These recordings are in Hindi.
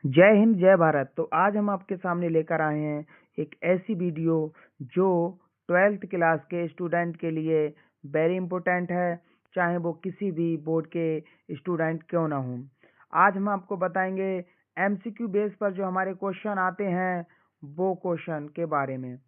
जय हिंद जय भारत। तो आज हम आपके सामने लेकर आए हैं एक ऐसी वीडियो जो 12th क्लास के स्टूडेंट के लिए वेरी इम्पोर्टेंट है, चाहे वो किसी भी बोर्ड के स्टूडेंट क्यों ना हो। आज हम आपको बताएंगे एमसीक्यू बेस पर जो हमारे क्वेश्चन आते हैं वो क्वेश्चन के बारे में।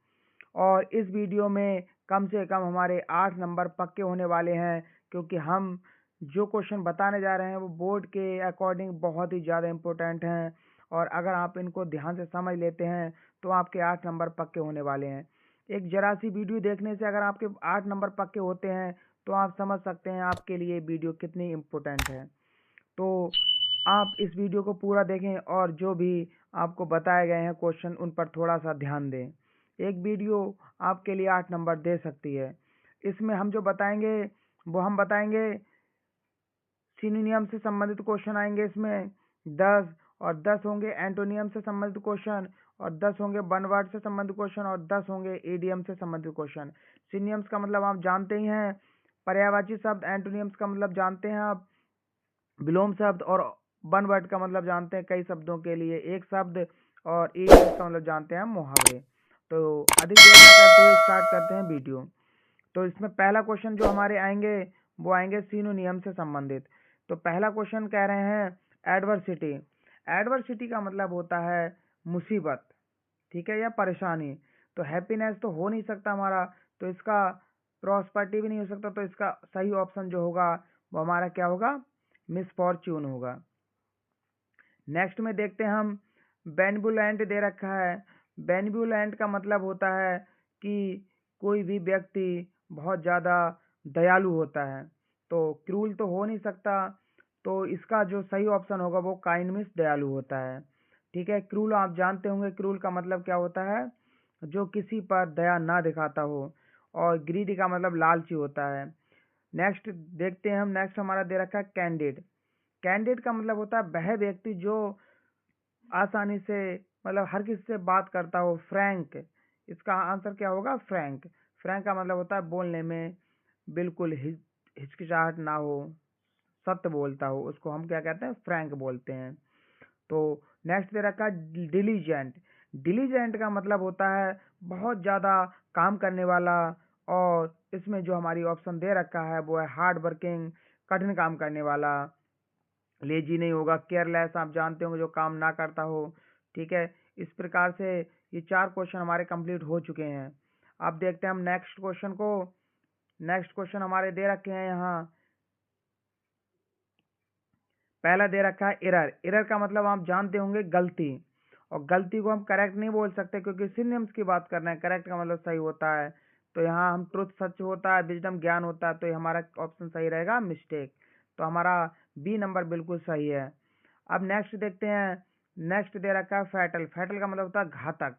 और इस वीडियो में कम से कम हमारे 8 नंबर पक्के होने वाले हैं, क्योंकि हम जो क्वेश्चन बताने जा रहे हैं वो बोर्ड के अकॉर्डिंग बहुत ही ज़्यादा इम्पोर्टेंट हैं। और अगर आप इनको ध्यान से समझ लेते हैं तो आपके 8 नंबर पक्के होने वाले हैं। एक जरा सी वीडियो देखने से अगर आपके 8 नंबर पक्के होते हैं तो आप समझ सकते हैं आपके लिए वीडियो कितनी इम्पोर्टेंट है। तो आप इस वीडियो को पूरा देखें और जो भी आपको बताए गए हैं क्वेश्चन उन पर थोड़ा सा ध्यान दें। एक वीडियो आपके लिए 8 नंबर दे सकती है। इसमें हम जो बताएंगे वो हम बताएंगे सिनोनियम से संबंधित क्वेश्चन आएंगे इसमें 10, और 10 होंगे एंटोनियम से संबंधित क्वेश्चन, और 10 होंगे वन वर्ड से संबंधित क्वेश्चन, और 10 होंगे ईडियम से संबंधित क्वेश्चन। सिनोनियम्स का मतलब आप जानते ही हैं, पर्यायवाची शब्द। एंटोनियम्स का मतलब जानते हैं आप, विलोम शब्द। और वन वर्ड का मतलब जानते हैं कई शब्दों के लिए एक शब्द। और ईडियम्स का मतलब जानते हैं मुहावरे। तो अधिक देर न करते हुए स्टार्ट करते हैं वीडियो। तो इसमें पहला क्वेश्चन जो हमारे आएंगे वो आएंगे सिनोनियम से संबंधित। तो पहला क्वेश्चन कह रहे हैं एडवर्सिटी। एडवर्सिटी का मतलब होता है मुसीबत, ठीक है, या परेशानी। तो हैप्पीनेस तो हो नहीं सकता हमारा, तो इसका प्रॉस्पेरिटी भी नहीं हो सकता। तो इसका सही ऑप्शन जो होगा वो हमारा क्या होगा, मिसफॉर्च्यून होगा। नेक्स्ट में देखते हैं हम बेनिवोलेंट दे रखा है। बेनिवोलेंट का मतलब होता है कि कोई भी व्यक्ति बहुत ज़्यादा दयालु होता है। तो क्रूल तो हो नहीं सकता, तो इसका जो सही ऑप्शन होगा वो काइंड मीन्स दयालु होता है। ठीक है, क्रूल आप जानते होंगे, क्रूल का मतलब क्या होता है, जो किसी पर दया ना दिखाता हो। और ग्रीडी का मतलब लालची होता है। नेक्स्ट देखते हैं हम, नेक्स्ट हमारा दे रखा है कैंडिड। कैंडिड का मतलब होता है वह व्यक्ति जो आसानी से मतलब हर किसी से बात करता हो, फ्रैंक। इसका आंसर क्या होगा, फ्रैंक। फ्रैंक का मतलब होता है बोलने में बिल्कुल हिचकिचाहट ना हो, सत्य बोलता हो, उसको हम क्या कहते हैं, फ्रैंक बोलते हैं। तो नेक्स्ट दे रखा है डिलीजेंट। डिलीजेंट का मतलब होता है बहुत ज़्यादा काम करने वाला। और इसमें जो हमारी ऑप्शन दे रखा है वो है हार्ड वर्किंग, कठिन काम करने वाला। लेजी नहीं होगा, केयरलेस आप जानते होंगे जो काम ना करता हो। ठीक है, इस प्रकार से ये 4 क्वेश्चन हमारे कंप्लीट हो चुके हैं। अब देखते हैं हम नेक्स्ट क्वेश्चन को। नेक्स्ट क्वेश्चन हमारे दे रखे हैं यहाँ। पहला दे रखा है एरर। एरर का मतलब आप जानते होंगे गलती। और गलती को हम करेक्ट नहीं बोल सकते क्योंकि सिनोनिम्स की बात कर रहे हैं, करेक्ट का मतलब सही होता है। तो यहाँ हम ट्रुथ सच होता है, विजडम ज्ञान होता है, तो ये हमारा ऑप्शन सही रहेगा मिस्टेक। तो हमारा बी नंबर बिल्कुल सही है। अब नेक्स्ट देखते हैं। नेक्स्ट दे रखा है फैटल। फैटल का मतलब होता है घातक।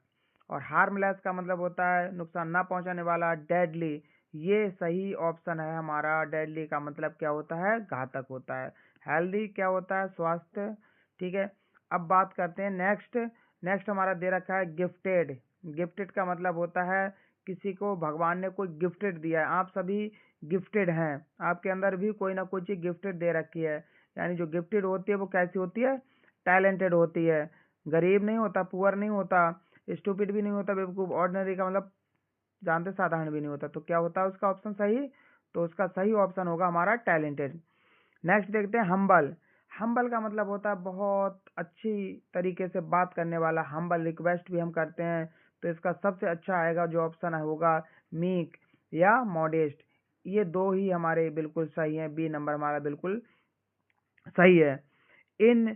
और हार्मलेस का मतलब होता है नुकसान ना पहुंचाने वाला, डेडली। ये सही ऑप्शन है हमारा। डेडली का मतलब क्या होता है, घातक होता है। हेल्दी क्या होता है, स्वास्थ्य। ठीक है, अब बात करते हैं नेक्स्ट। नेक्स्ट हमारा दे रखा है गिफ्टेड। गिफ्टेड का मतलब होता है किसी को भगवान ने कोई गिफ्टेड दिया है। आप सभी गिफ्टेड हैं, आपके अंदर भी कोई ना कोई चीज़ गिफ्टेड दे रखी है। यानी जो गिफ्टेड होती है वो कैसी होती है, टैलेंटेड होती है। गरीब नहीं होता, पुअर नहीं होता, स्टूपिड भी नहीं होता, बेवकूफ़। ऑर्डिनरी का मतलब जानते साधारण भी नहीं होता। तो क्या होता है उसका ऑप्शन सही, तो उसका सही ऑप्शन होगा हमारा टैलेंटेड। नेक्स्ट देखते हैं हम्बल। हम्बल का मतलब होता है बहुत अच्छी तरीके से बात करने वाला। हम्बल रिक्वेस्ट भी हम करते हैं, तो इसका सबसे अच्छा आएगा जो ऑप्शन है होगा मीक या मॉडेस्ट। ये दो ही हमारे बिल्कुल सही हैं, बी नंबर हमारा बिल्कुल सही है। इन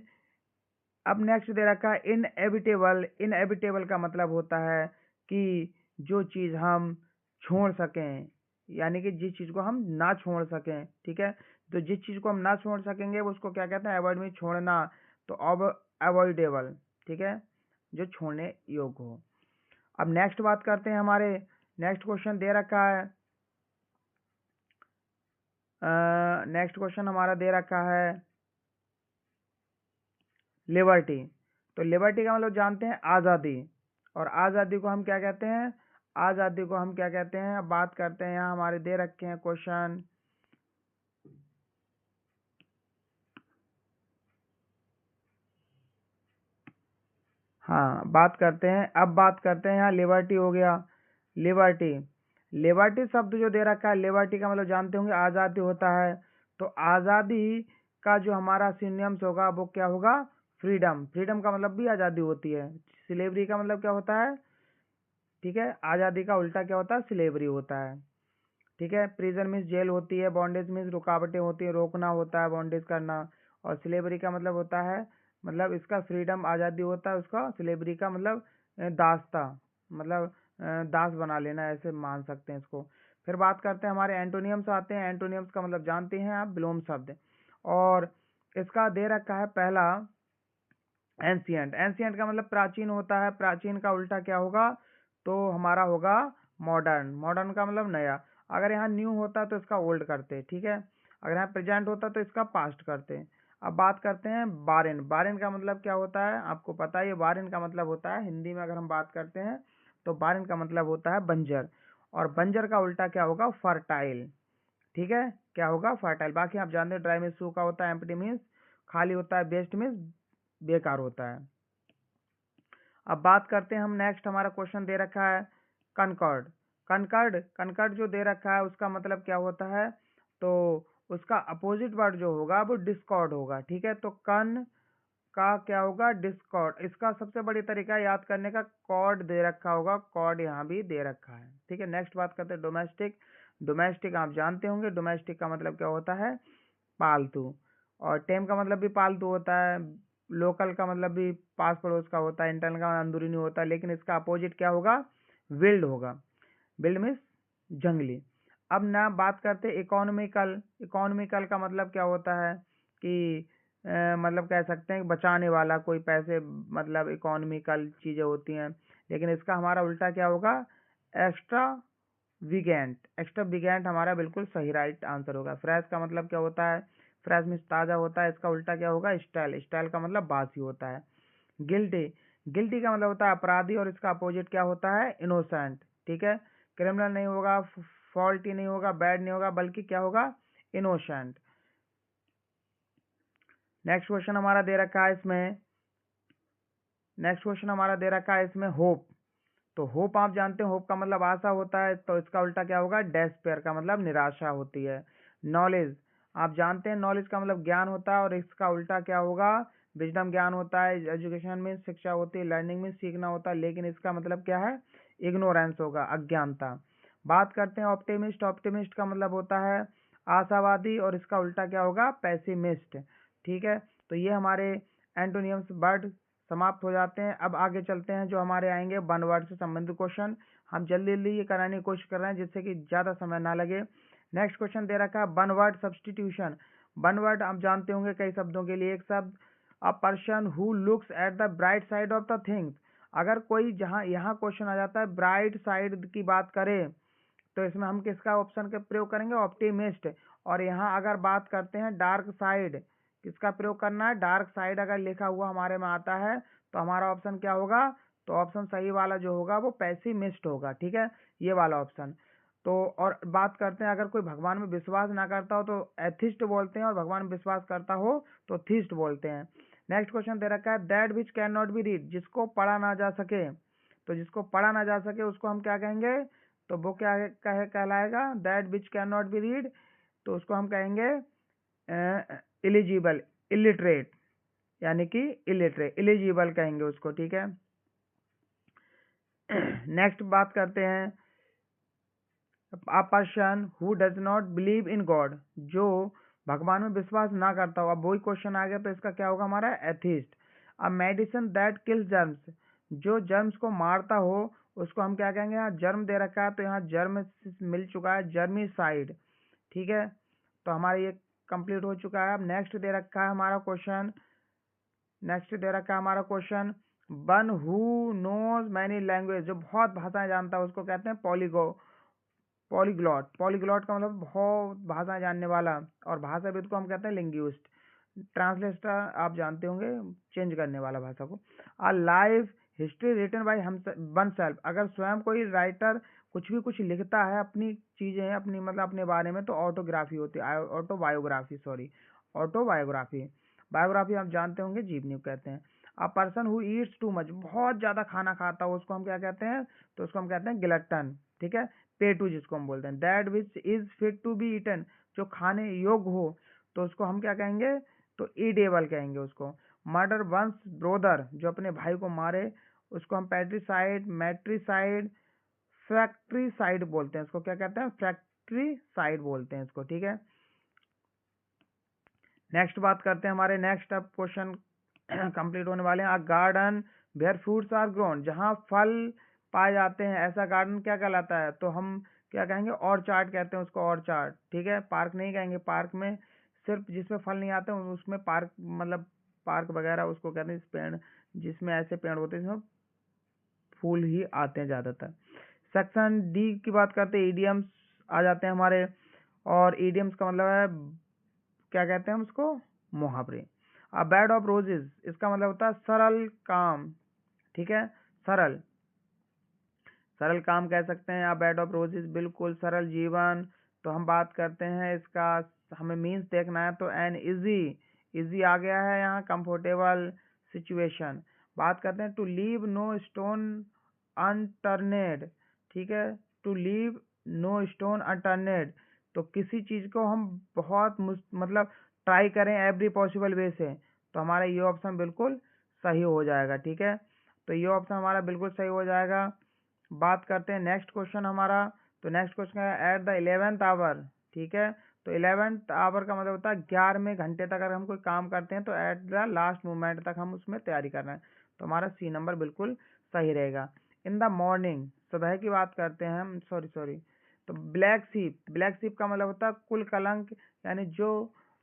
अब नेक्स्ट दे रखा है इनएविटेबल। इनएविटेबल का मतलब होता है कि जो चीज़ हम छोड़ सकें, यानी कि जिस चीज़ को हम ना छोड़ सकें। ठीक है, तो जिस चीज़ को हम ना छोड़ सकेंगे वो उसको क्या कहते हैं, अवॉइड में छोड़ना। तो अब अवॉइडेबल, ठीक है, जो छोड़ने योग्य हो। अब नेक्स्ट बात करते हैं हमारे। नेक्स्ट क्वेश्चन दे रखा है। नेक्स्ट क्वेश्चन हमारा दे रखा है लिबर्टी। तो लिबर्टी का मतलब जानते हैं आज़ादी। और आज़ादी को हम क्या कहते हैं, आज़ादी को हम क्या कहते हैं, अब बात करते हैं। यहाँ हमारे दे रखे हैं क्वेश्चन। हाँ, बात करते हैं, अब बात करते हैं यहाँ लिबर्टी हो गया। लिबर्टी, लिबर्टी शब्द जो दे रखा है, लिबर्टी का मतलब जानते होंगे आज़ादी होता है। तो आज़ादी का जो हमारा सिनोनिम्स होगा वो क्या होगा? फ्रीडम। फ्रीडम का मतलब भी आज़ादी होती है। स्लेवरी का मतलब क्या होता है? ठीक है, आज़ादी का उल्टा क्या होता है? स्लेवरी होता है। ठीक है, प्रिजन मीन्स जेल होती है, बॉन्डेज मीन्स रुकावटें होती है, रोकना होता है, बॉन्डेज करना। और स्लेवरी का मतलब होता है, मतलब इसका फ्रीडम आज़ादी होता है, उसका स्लेवरी का मतलब दासता, मतलब दास बना लेना, ऐसे मान सकते हैं इसको। फिर बात करते हैं, हमारे एंटोनियम्स आते हैं। एंटोनियम्स का मतलब जानते हैं आप, विलोम शब्द। और इसका दे रखा है पहला एंशियंट। एंशियंट का मतलब प्राचीन होता है। प्राचीन का उल्टा क्या होगा? तो हमारा होगा मॉडर्न। मॉडर्न का मतलब नया। अगर यहाँ न्यू होता तो इसका ओल्ड करते, ठीक है। अगर यहाँ प्रेजेंट होता तो इसका पास्ट करते। अब बात करते हैं बारेन। बारेन का मतलब क्या होता है? आपको पता है, ये बारेन का मतलब होता है, हिंदी में अगर हम बात करते हैं तो बारेन का मतलब होता है बंजर। और बंजर का उल्टा क्या होगा? फर्टाइल। ठीक है, क्या होगा? फर्टाइल। बाकी आप जानते हैं, ड्राई मीन्स सूखा होता है, एम्प्टी मीन्स खाली होता है, वेस्ट मीन्स बेकार होता है। अब बात करते हैं हम, नेक्स्ट हमारा क्वेश्चन दे रखा है कनकॉर्ड। कनकॉर्ड, कनकॉर्ड जो दे रखा है उसका मतलब क्या होता है? तो उसका अपोजिट वर्ड जो होगा वो डिस्कॉर्ड होगा। ठीक है, तो कन का क्या होगा? डिस्कॉर्ड। इसका सबसे बड़ी तरीका याद करने का, कॉर्ड दे रखा होगा, कॉर्ड यहाँ भी दे रखा है। ठीक है, नेक्स्ट बात करते हैं डोमेस्टिक। डोमेस्टिक आप जानते होंगे, डोमेस्टिक का मतलब क्या होता है? पालतू। और टेम का मतलब भी पालतू होता है। लोकल का मतलब भी पास पड़ोस का होता है। इंटरनल का अंदरूनी होता है। लेकिन इसका अपोजिट क्या होगा? विल्ड होगा। विल्ड मीन्स जंगली। अब ना बात करते हैं इकोनॉमिकल। इकोनॉमिकल का मतलब क्या होता है? कि मतलब कह सकते हैं कि बचाने वाला, कोई पैसे, मतलब इकोनॉमिकल चीज़ें होती हैं। लेकिन इसका हमारा उल्टा क्या होगा? एक्स्ट्रा विगेंट। एक्स्ट्रा विगेंट हमारा बिल्कुल सही राइट आंसर होगा। फ्रेश का मतलब क्या होता है? फ्रेश मीन्स ताज़ा होता है। इसका उल्टा क्या होगा? स्टाइल। स्टाइल का मतलब बासी होता है। गिल्टी, गिल्टी का मतलब होता है अपराधी, और इसका अपोजिट क्या होता है? इनोसेंट। ठीक है, क्रिमिनल नहीं होगा, फॉल्टी नहीं होगा, बैड नहीं होगा, बल्कि क्या होगा? इनोसेंट। नेक्स्ट क्वेश्चन हमारा दे रखा है इसमें, नेक्स्ट क्वेश्चन हमारा दे रखा है इसमें होप। तो होप आप जानते हैं, होप का मतलब आशा होता है, तो इसका उल्टा क्या होगा? डेस्पेयर का मतलब निराशा होती है। नॉलेज, आप जानते हैं नॉलेज का मतलब ज्ञान होता है, और इसका उल्टा क्या होगा? विजडम ज्ञान होता है। एजुकेशन में शिक्षा होती है, लर्निंग में सीखना होता है, लेकिन इसका मतलब क्या है? इग्नोरेंस होगा, अज्ञानता। बात करते हैं ऑप्टिमिस्ट। ऑप्टिमिस्ट का मतलब होता है आशावादी, और इसका उल्टा क्या होगा? पेसिमिस्ट। ठीक है, तो ये हमारे एंटोनियम्स वर्ड समाप्त हो जाते हैं। अब आगे चलते हैं, जो हमारे आएंगे वन वर्ड से संबंधित क्वेश्चन। हम जल्दी जल्दी ये कराने की कोशिश कर रहे हैं, जिससे कि ज़्यादा समय ना लगे। नेक्स्ट क्वेश्चन दे रखा है one word substitution. One word आप जानते होंगे कई शब्दों के लिए। एक शब्द, अ person who looks at the bright side of the things. अगर कोई, जहाँ यहाँ क्वेश्चन आ जाता है ब्राइट साइड की बात करें, तो इसमें हम किसका ऑप्शन का प्रयोग करेंगे? ऑप्टिमिस्ट। और यहाँ अगर बात करते हैं डार्क साइड, किसका प्रयोग करना है? डार्क साइड अगर लिखा हुआ हमारे में आता है तो हमारा ऑप्शन क्या होगा? तो ऑप्शन सही वाला जो होगा वो पेसिमिस्ट होगा। ठीक है, ये वाला ऑप्शन। तो और बात करते हैं, अगर कोई भगवान में विश्वास ना करता हो तो एथिस्ट बोलते हैं, और भगवान में विश्वास करता हो तो थीस्ट बोलते हैं। नेक्स्ट क्वेश्चन दे रखा है that which can not be read. जिसको पढ़ा ना जा सके, तो जिसको पढ़ा ना जा सके उसको हम क्या कहेंगे? तो वो क्या कहलाएगा? That which can not be read. तो उसको हम कहेंगे इलिजिबल, इलिटरेट, यानी कि इलिटरेट, इलिजिबल कहेंगे उसको। ठीक है, नेक्स्ट बात करते हैं अ person who does not believe in God. जो भगवान में विश्वास ना करता हो। अब वही क्वेश्चन आ गया, तो इसका क्या होगा हमारा? Atheist. A medicine that kills germs. जो जर्म्स को मारता हो उसको हम क्या कहेंगे? यहाँ जर्म दे रखा है, तो यहाँ जर्म मिल चुका है, जर्मिसाइड। ठीक है, तो हमारा ये कंप्लीट हो चुका है। अब नेक्स्ट दे रखा है हमारा क्वेश्चन, नेक्स्ट दे रखा है हमारा question, one who knows many language. जो बहुत भाषाएं जानता है उसको कहते हैं पॉलीग्लॉट। पॉलीग्लॉट का मतलब बहुत भाषाएं जानने वाला, और भाषाविद को हम कहते हैं लिंग्विस्ट। ट्रांसलेटर आप जानते होंगे, चेंज करने वाला भाषा को। आ लाइफ हिस्ट्री रिटन बाय हम वन सेल्फ। अगर स्वयं कोई राइटर कुछ भी कुछ लिखता है, अपनी चीजें हैं, अपनी मतलब अपने बारे में, तो ऑटोग्राफी होती है, ऑटोबायोग्राफी, सॉरी, ऑटोबायोग्राफी। बायोग्राफी आप जानते होंगे जीवनी कहते हैं। अ person who Yeats too much, बहुत ज़्यादा खाना खाता हो उसको हम क्या कहते हैं, तो उसको हम कहते हैं ग्लटन, ठीक है। पेटू जिसको हम बोलते हैं। That which is fit to be eaten, जो खाने योग्य हो तो उसको हम क्या कहेंगे, तो ईडेबल कहेंगे उसको। मर्डर वंस ब्रोदर, जो अपने भाई को मारे उसको हम पैट्रिसाइड, मैट्रिसाइड, फैक्ट्रीसाइड बोलते हैं। इसको क्या कहते हैं, फैक्ट्रीसाइड बोलते हैं इसको, ठीक है। नेक्स्ट बात करते हैं, हमारे नेक्स्ट अब क्वेश्चन कंप्लीट होने वाले हैं। A garden where fruits are grown, जहाँ फल पाए जाते हैं ऐसा गार्डन क्या कहलाता है, तो हम क्या कहेंगे, ऑर्चार्ड कहते हैं उसको, ऑर्चार्ड, ठीक है। पार्क नहीं कहेंगे, पार्क में सिर्फ जिसमें फल नहीं आते हैं उसमें पार्क, मतलब पार्क वगैरह उसको कहते हैं। इस पेड़ जिसमें ऐसे पेड़ होते हैं जिसमें फूल ही आते हैं ज़्यादातर। सेक्शन डी की बात करते हैं, ईडियम्स आ जाते हैं हमारे, और ईडियम्स का मतलब है क्या कहते हैं हम उसको, मुहावरे। अ बेड ऑफ रोजेज, इसका मतलब होता है सरल काम, ठीक है, सरल सरल काम कह सकते हैं। अ बेड ऑफ रोजेज, बिल्कुल सरल जीवन। तो हम बात करते हैं इसका, हमें मीन्स देखना है, तो एन इजी, इजी आ गया है यहाँ, कंफर्टेबल सिचुएशन। बात करते हैं टू लीव नो स्टोन अनटर्नेड, ठीक है, टू लीव नो स्टोन अनटर्नेड, तो किसी चीज़ को हम बहुत मतलब ट्राई करें एवरी पॉसिबल वे से, तो हमारा ये ऑप्शन बिल्कुल सही हो जाएगा, ठीक है। तो ये ऑप्शन हमारा बिल्कुल सही हो जाएगा। बात करते हैं नेक्स्ट क्वेश्चन हमारा, तो नेक्स्ट क्वेश्चन है एट द 11th आवर, ठीक है। तो 11th आवर का मतलब होता है 11वें घंटे तक अगर हम कोई काम करते हैं तो एट द लास्ट मोमेंट तक हम उसमें तैयारी कर रहे हैं, तो हमारा सी नंबर बिल्कुल सही रहेगा। इन द मॉर्निंग, सुबह की बात करते हैं हम, सॉरी, तो ब्लैक शीप, ब्लैक शीप का मतलब होता है कुल कलंक, यानी जो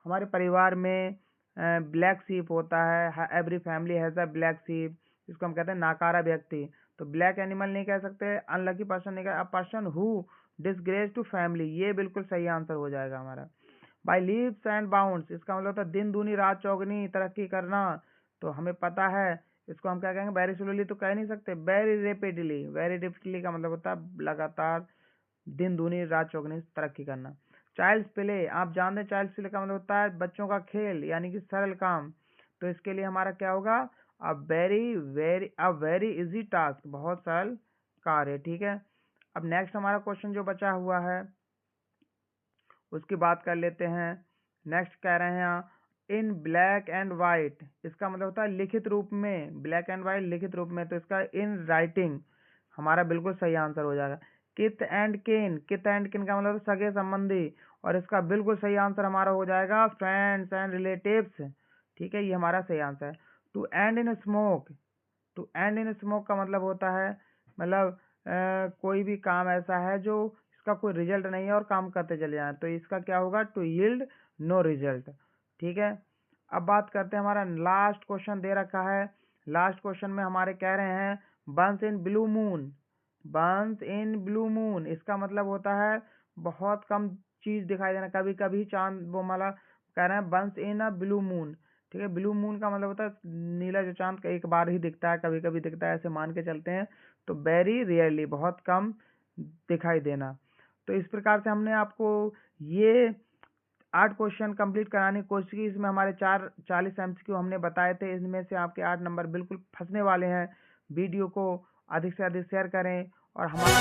हमारे परिवार में ब्लैक शीप होता है, every family has a black sheep, जिसको हम कहते हैं नाकारा व्यक्ति। तो ब्लैक एनिमल नहीं कह सकते, अनलकी पर्सन नहीं कह, a person who disgrace to family, ये बिल्कुल सही आंसर हो जाएगा हमारा। बाय लीप्स एंड बाउंड्स, इसका मतलब होता है दिन दूनी रात चौगनी तरक्की करना, तो हमें पता है इसको हम क्या कहेंगे, वेरी स्लोली तो कह नहीं सकते, वेरी रेपिडली, वेरी रेपिडली का मतलब होता है लगातार दिन दूनी रात चौगनी तरक्की करना। चाइल्ड्स प्ले, आप जानते हैं चाइल्ड्स प्ले का मतलब होता है बच्चों का खेल, यानी कि सरल काम, तो इसके लिए हमारा क्या होगा, अ वेरी इजी टास्क, बहुत सरल कार्य, ठीक है। अब नेक्स्ट हमारा क्वेश्चन जो बचा हुआ है उसकी बात कर लेते हैं। नेक्स्ट कह रहे हैं इन ब्लैक एंड वाइट, इसका मतलब होता है लिखित रूप में, ब्लैक एंड वाइट लिखित रूप में, तो इसका इन राइटिंग हमारा बिल्कुल सही आंसर हो जाएगा। किथ एंड किन, किथ एंड किन का मतलब सगे संबंधी, और इसका बिल्कुल सही आंसर हमारा हो जाएगा फ्रेंड्स एंड रिलेटिव्स, ठीक है, ये हमारा सही आंसर है। To end in smoke, to end in smoke का मतलब होता है, मतलब कोई भी काम ऐसा है जो इसका कोई रिजल्ट नहीं है और काम करते चले जाएं, तो इसका क्या होगा, टू यील्ड नो रिजल्ट, ठीक है। अब बात करते हैं, हमारा लास्ट क्वेश्चन दे रखा है। लास्ट क्वेश्चन में हमारे कह रहे हैं buns in blue moon, buns in blue moon, इसका मतलब होता है बहुत कम चीज दिखाई देना, कभी कभी चांद, वो मतलब कह रहे हैं बंस इन अ ब्लू मून, ठीक है। ब्लू मून का मतलब होता है नीला जो चांद एक बार ही दिखता है, कभी कभी दिखता है, ऐसे मान के चलते हैं, तो वेरी रेयरली, बहुत कम दिखाई देना। तो इस प्रकार से हमने आपको ये 8 क्वेश्चन कंप्लीट कराने की कोशिश की। इसमें हमारे 40 MCQ हमने बताए थे, इनमें से आपके 8 नंबर बिल्कुल फंसने वाले हैं। वीडियो को अधिक से अधिक शेयर करें और हमारे